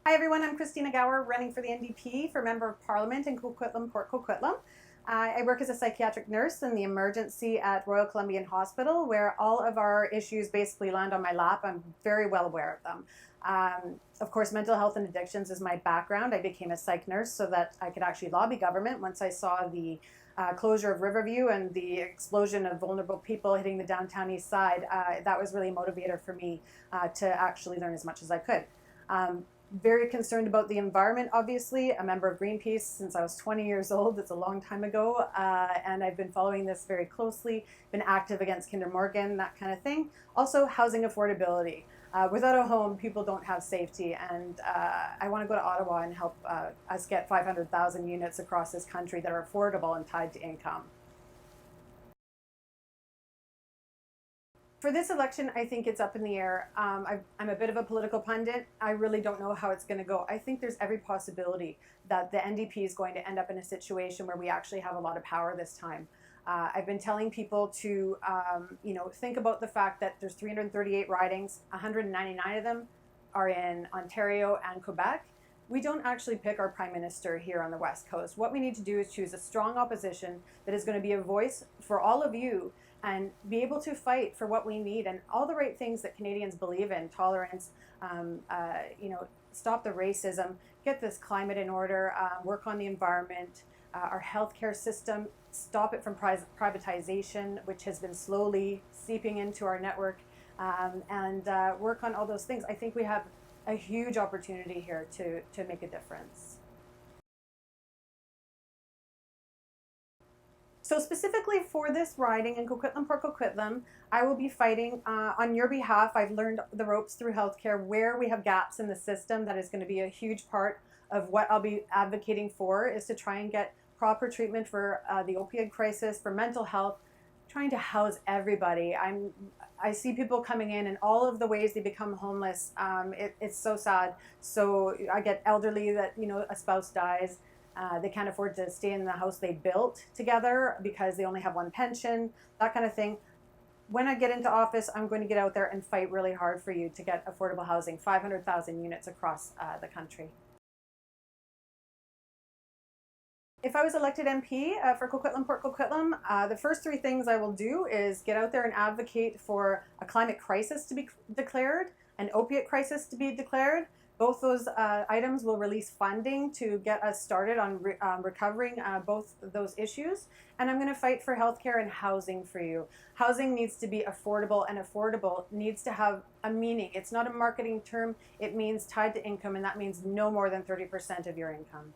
Hi everyone, I'm Christina Gower, running for the NDP for Member of Parliament in Coquitlam-Port Coquitlam. I work as a psychiatric nurse in the emergency at Royal Columbian Hospital, where all of our issues basically land on my lap. I'm very well aware of them. Of course, mental health and addictions is my background. I became a psych nurse so that I could actually lobby government once I saw the closure of Riverview and the explosion of vulnerable people hitting the downtown east side. That was really a motivator for me to actually learn as much as I could. Very concerned about the environment, obviously. A member of Greenpeace since I was 20 years old. It's a long time ago, and I've been following this very closely, been active against Kinder Morgan, that kind of thing. Also, housing affordability. Without a home, people don't have safety, and I want to go to Ottawa and help us get 500,000 units across this country that are affordable and tied to income. For this election, I think it's up in the air. I'm a bit of a political pundit. I really don't know how it's going to go. I think there's every possibility that the NDP is going to end up in a situation where we actually have a lot of power this time. I've been telling people to, think about the fact that there's 338 ridings, 199 of them are in Ontario and Quebec. We don't actually pick our prime minister here on the West Coast. What we need to do is choose a strong opposition that is going to be a voice for all of you and be able to fight for what we need and all the right things that Canadians believe in: tolerance, stop the racism, get this climate in order, work on the environment, our healthcare system, stop it from privatization, which has been slowly seeping into our network, and work on all those things. I think we have a huge opportunity here to make a difference. So specifically for this riding in Coquitlam-Port Coquitlam, I will be fighting on your behalf. I've learned the ropes through healthcare where we have gaps in the system. That is going to be a huge part of what I'll be advocating for, is to try and get proper treatment for the opioid crisis, for mental health, trying to house everybody. I see people coming in and all of the ways they become homeless. It's so sad. So I get elderly that, a spouse dies. They can't afford to stay in the house they built together because they only have one pension, that kind of thing. When I get into office, I'm going to get out there and fight really hard for you to get affordable housing, 500,000 units across the country. If I was elected MP for Coquitlam-Port Coquitlam, the first three things I will do is get out there and advocate for a climate crisis to be declared, an opiate crisis to be declared. Both those items will release funding to get us started on recovering both those issues. And I'm going to fight for healthcare and housing for you. Housing needs to be affordable, and affordable needs to have a meaning. It's not a marketing term. It means tied to income, and that means no more than 30% of your income.